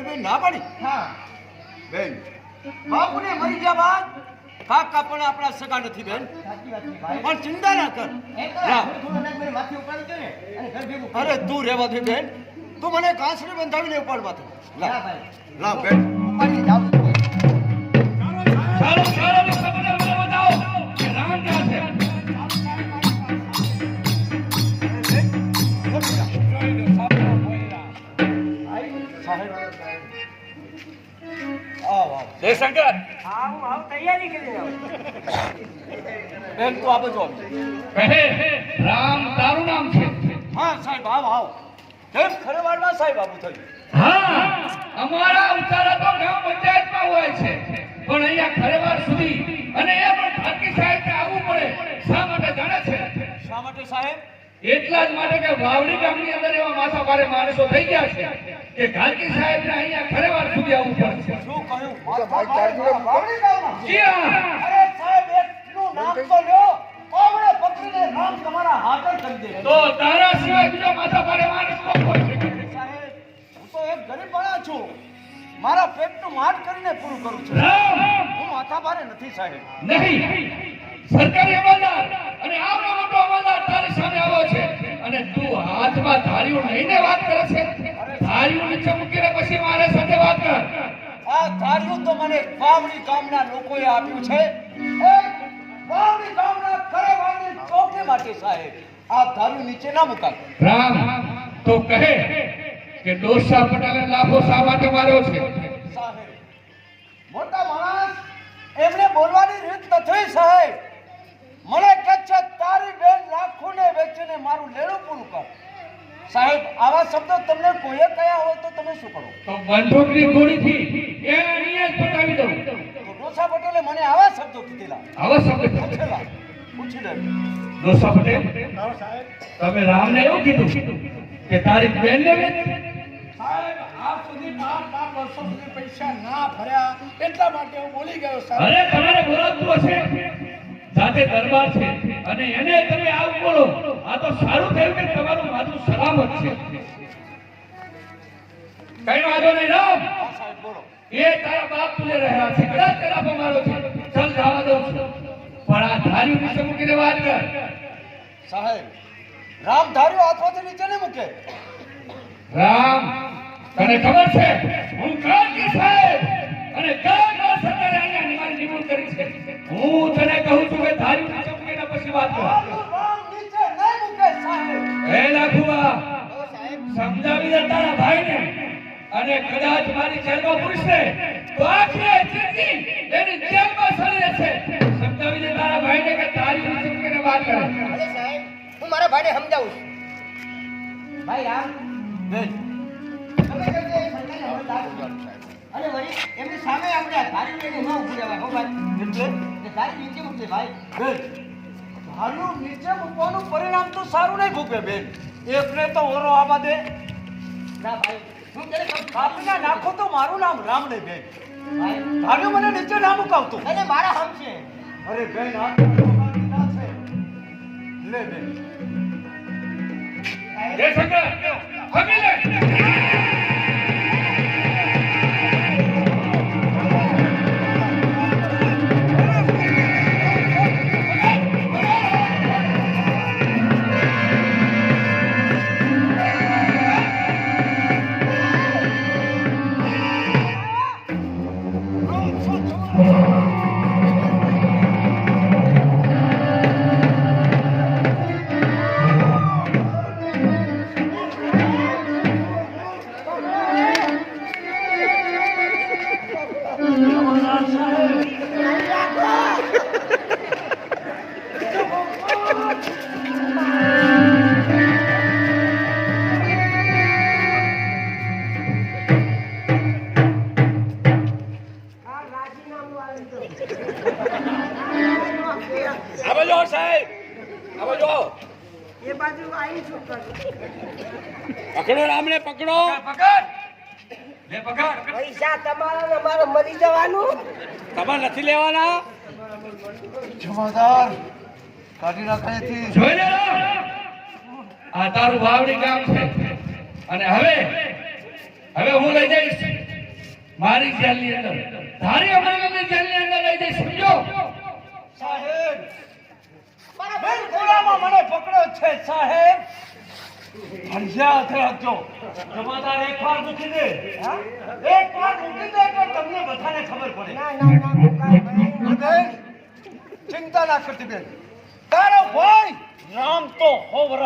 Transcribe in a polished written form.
બેન ના પાડી. હા બેન બાપુને મરી ગયા બાદ કાકા પણ આપણા સગા નથી બેન. સાચી વાત છે ભાઈ. પણ ચિંતા ના કર. થોડું અનાજ મારી માથે ઉપાડી દો ને અને ઘર ભેગું કરી. અરે તું રહેવા દે બેન. તું મને કાંસરી બંધાવીને ઉપાડ માથે. ના લા ભાઈ લા બેન. ઉપાડી જાવ છું. ચાલો ચાલો ને ખબર મને બતાવો કે રામ ક્યાં છે? જયશંકર તૈયારી કરી જાવ. બેન તું આ બધું કહે રામ તારું નામ છે? હા સાહેબ આવ કેમ ખરેવાડમાં સાહેબ આવું થયું? હા અમારા ઉતારા તો ગામ પંચાયતમાં હોય છે પણ અહીંયા ખરેવાર સુધી અને એ પણ ઠાકી સાહેબને આવવું પડે. શા માટે જાણે છે? શા માટે સાહેબ? એટલા જ માટે કે વાવડી ગામની અંદર એવા માથાભારે માણસો થઈ ગયા છે કે ઢાકી સાહેબને અહીંયા ખરેવાર સુધી આવવું પડે છે. શું કહ્યું? બાવળી ગામમાં? જી હા. અરે સાહેબ એટલું નામ તો લ્યો. કોમળે પકડીને રામ તમારા હાથે કરી દે. તો તારા સિવાય બીજો માથાભારે માણસ કોણ હોય છે? સાહેબ હું તો એક ગરીબ માણસ છું. મારા પેટનું માટ કરીને પૂરું કરું છું. રામ હું માથાભારે નથી સાહેબ. નહીં સરકારી અમલદાર અને આવડો મોટો અમલદાર તારી સામે આવ્યો છે અને તું હાથમાં ધાર્યું લઈને વાત કરે છે. ધાર્યું નીચે મૂકીને પછી મારા સાથે વાત કર. આ ધાર્યું તો મને વાવડી ગામના લોકોએ આપ્યું છે. વાવડી ગામના ખરેવાડની ચોકી માટે સાહેબ. આ ધાર્યું નીચે ના મુકાય. રામ તો કહે કે ડોસા પટેલે લાભો શા માટે માર્યો છે? સાહેબ મોટા માણસ એમને બોલવાની રીત નથી સાહેબ. મને કહે છે તારી બેન લાખોને વેચીને મારું લેણું પૂરું કર. સાહેબ આવા શબ્દો તમને કોઈએ કયા હોય તો તમે શું કરો? તો બંદૂકની ગોળીથી એ અહીંયા જ પતાવી દઉં. તો ડોસા પટેલે મને આવા શબ્દો કીધેલા. આવા શબ્દ પૂછેલા. પૂછી લે. ડોસા પટેલ તમે રામને એવું કીધું કે તારી બેનને વેચ? સાહેબ આજ સુધી 5 વર્ષો સુધી પૈસા ના ભર્યા એટલા માટે હું બોલી ગયો સાહેબ. અરે તમારે બોલાવતું હશે સાથે દરબાર છે અને એને તમે આવું બોલો. આ તો સારું થયું કે તમારું માથું સલામત છે. કઈ વાંધો નહીં રામ. હા સાહેબ બોલો. એ તારા બાપ તુલે રહ્યા છે કદાચ તેના મારો છે. ચાલ જવા દઉં છું પણ આ ધાર્યું નીચે મૂકીને વાત કર. સાહેબ રામ ધાર્યું હાથમાંથી નીચે નહીં મૂકે. રામ તને ખબર છે હું ક્રાંતિ સાહેબ અને ગામના સરકારે અહીંયા મારી નિમણૂક કરી છે. હું તને કહું છું કે ધાર્યું નીચે મૂકીને પછી વાત કર. રામ નીચે નહીં મૂકે સાહેબ. હે લાખુઆ સમજાવી દે તારા ભાઈને અને કદાચ મારી જેલમાં પૂછશે તો આખરે જિંદગી એની જેલમાં સડી રહેશે. સમજાવી દે તારા ભાઈને કે ધાર્યું નીચે મૂકીને વાત કરે. અરે સાહેબ હું મારા ભાઈને સમજાવું છું. ભાઈ રામ બેન તમે કહો છો એ સરકારી અમલદાર છે. અને વળી એમની સામે આપણે આ ધારી લઈને ન ઊભું રહેવાય હો ભાઈ. એટલે કે ધારી નીચે મૂકશે ભાઈ. બેન ધાર્યું નીચે મૂકવાનું પરિણામ તો સારું નહીં ભૂકે બેન. એકને તો ઓરો આવા દે. ના ભાઈ હું તને કહું છું કાપીને નાખો તો મારું નામ રામ નહીં બેન. ભાઈ ધાર્યું મને નીચે ના મુકાવતું. અને મારા હમ છે. અરે બેન આ તો ભગવાનની ના છે. લે બેન જયશંકર હમી લે. આવો સાહેબ આવો. એ બાજુ આવી છું કરું. પકડો રામને પકડો. પકડ લે પકડ. પૈસા તમારા ને મારે મરી જવાનું. તમારે નથી લેવાના. જમાદાર કાઢી નાખાયથી. જોઈ લે આ તારું વાવડી ગામ છે અને હવે હું લઈ જઈશ મારી જેલની અંદર ધારી અમરગઢની જેલની અંદર લઈ જઈ સમજો સાહેબ બેન ગુલામાં મને પકડ્યો છે સાહેબ ફરજિયાત રાખજો જમાદાર એકવાર મૂકી દે હા? એકવાર મૂકી દે તો તમને બધાને ખબર પડે ના મુકાય ભાઈ બેન, ચિંતા ના કરતી બેન તારો ભાઈ રામ તો હો વરસ